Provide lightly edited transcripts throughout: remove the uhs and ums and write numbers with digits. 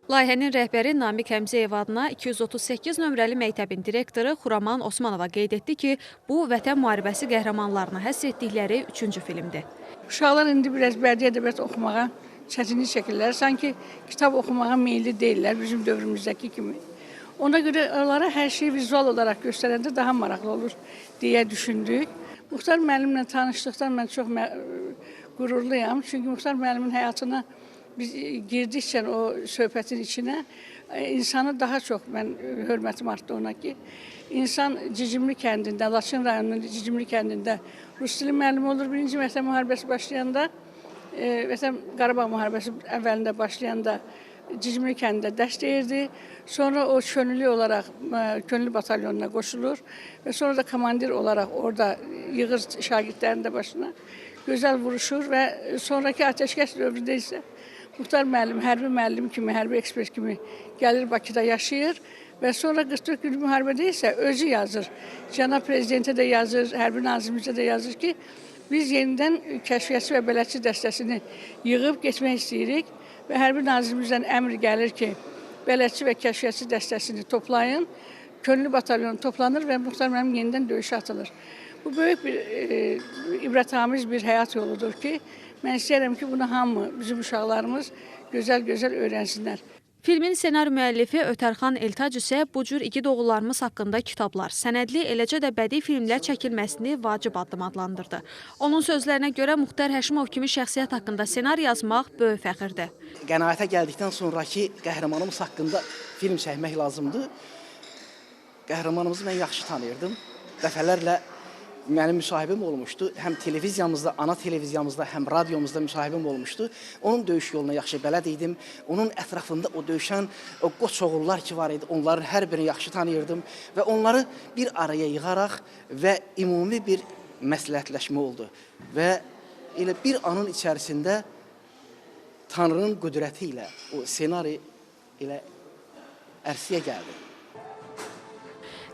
Layihənin rəhbəri Namiq Həmzəyev adına 238 nömrəli məktəbin direktoru Xuraman Osmanova qeyd etdi ki, bu Vətən müharibəsi qəhrəmanlarına həsr etdikləri 3-cü filmdir. Uşaqlar indi biraz bədii ədəbiyyat oxumağa çətinlik çəkirlər. Sanki kitab oxumağa meyilli deyirlər bizim dövrümüzdəki kimi. Ona görə onlara hər şeyi vizual olaraq göstərəndə daha maraqlı olur deyə düşündük. Muxtar müəllimlə tanışdıqdan mən çox qürurluyam. Çünki Muxtar müəllimin həyatına biz girdikcə o söhbətin içinə insanı daha çox mən hörmətim artdı ona ki, insan Cicimli kəndində, Laçın rayonunun Cicimli kəndində rus dili müəllimi olur. Birinci Vətən müharibəsi başlayanda, Vətən Qarabağ müharibəsi əvvəlində başlayanda Cicimli kəndində dərs deyirdi. Sonra o könüllü olaraq könüllü batalyonuna qoşulur və sonra da komandir olaraq orada yığır şagirdlərin də başına. Gözəl vuruşur və sonraki ateşkəs dövründə isə Muxtar müəllim, hərbi müəllim kimi, hərbi ekspert kimi gəlir Bakıda yaşayır və sonra 44 günlük müharibədə isə özü yazır. Cənab Prezidentə də yazır, hərbi nazirimizə də yazır ki, biz yenidən kəşfiyyatçı və bələdçi dəstəsini yığıb getmək istəyirik və hərbi nazirimizdən əmr gəlir ki, bələdçi və kəşfiyyatçı dəstəsini toplayın, könüllü batalyon toplanır və Muxtar müəllim yenidən döyüşə atılır. Bu böyük bir ibrətamiz bir həyat yoludur ki, mən istəyirəm ki, bunu hamı, bizim uşaqlarımız gözəl-gözəl öyrənsinlər. Filmin ssenari müəllifi Ötərxan Eltac isə bu cür igid oğullarımız haqqında kitablar, sənədli, eləcə də bədii filmlər çəkilməsini vacib addım adlandırdı. Onun sözlərinə görə Muxtar Həşimov kimi şəxsiyyət haqqında ssenari yazmaq böyük fəxirdir. Qənaətə gəldikdən sonraki qəhrəmanımız haqqında film çəkmək lazımdır. Qəhrəmanımızı mən yaxşı tanıyırdım. Dəfələrlə mənim müsahibim olmuşdu. Həm televiziyamızda, ana televiziyamızda, həm radyomuzda müsahibim olmuşdu. Onun döyüş yoluna yaxşı bələd idim. Onun ətrafında o döyüşən o qoç oğullar ki var idi, onların hər birini yaxşı tanıyırdım. Və onları bir araya yığaraq və ümumi bir məsləhətləşmə oldu. Və elə bir anın içərisində Tanrının qüdrəti ilə o ssenari elə ərsiyə gəldi.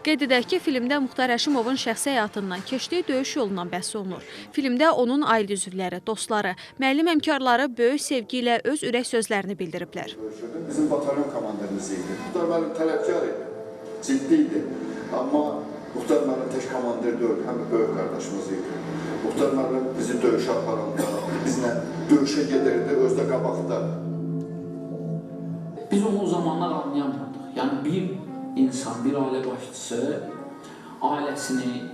Qeyd edək ki, filmdə Muxtar Həşimovun şəxsi həyatından, keçdiyi döyüş yolundan bəhs olunur. Filmdə onun ailə üzvləri, dostları, müəllim həmkarları böyük sevgi ilə öz ürək sözlərini bildiriblər. Bizim batalyon komandirimiz idi. Muxtar müəllim tələbkar idi, ciddi idi. Amma Muxtar müəllim tək komandir deyil, həm də böyük qardaşımız idi. Muxtar müəllim bizi döyüşə aparanda, bizlə döyüşə gedirdi, özdə qabaqda. Biz onu o zamanlar anlayamıyorduk. Yəni bir İnsan, bir ailə başçısı ailəsini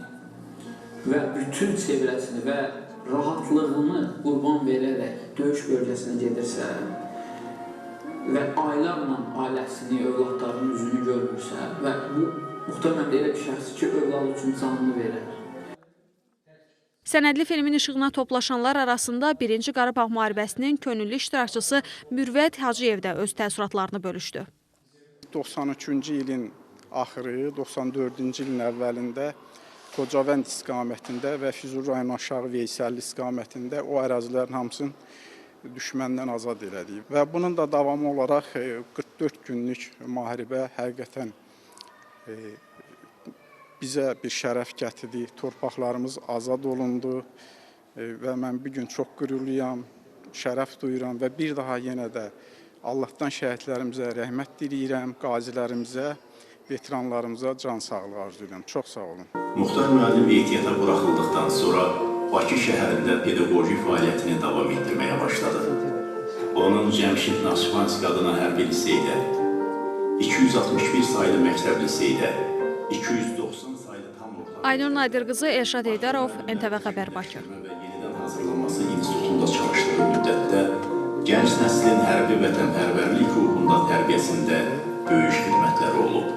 və bütün çevrəsini və rahatlığını qurban verərək döyüş bölgəsinə gedirsə və aylarla ailəsini, övladlarının üzünü görmürsə və bu muhtemelen elə bir şəxs ki, övladı üçün canını verir. Sənədli filmin işığına toplaşanlar arasında 1-ci Qarabağ müharibəsinin könüllü iştirakçısı Mürvət Hacıyev də öz təəssüratlarını bölüşdü. 93-cü ilin axırı, 94-cü ilin əvvəlində Xocavənd istiqamətində və Füzuli rayonu aşağı Veysəlli istiqamətində o ərazilərin hamısını düşməndən azad elədik. Və bunun da davamı olaraq 44 günlük müharibə həqiqətən bizə bir şərəf gətirdi. Torpaqlarımız azad olundu və mən bir gün çox qürurluyam, şərəf duyuram və bir daha yenə də Allahdan şəhidlərimizə rəhmət diləyirəm, qazilərimizə, veteranlarımıza can sağlığı arzulayıram. Çox sağ olun. Muxtar müəllim ehtiyata buraxıldıqdan sonra Bakı şəhərində pedaqoji fəaliyyətini davam etdirməyə başladı. Onun Cəmşid Naxçıvanski adına hərbi liseydə, 261 saylı məktəb liseydə, 290 saylı tam orta... Aynur Nadir qızı Elşad Eydarov, NTV Xəbər Bakı. Yenidən hazırlanması institutunda çalışdığı müddətdə gənc nəslin hərbi vətənpərvərlik ruhunda tərbiyəsində böyük xidmətləri olub.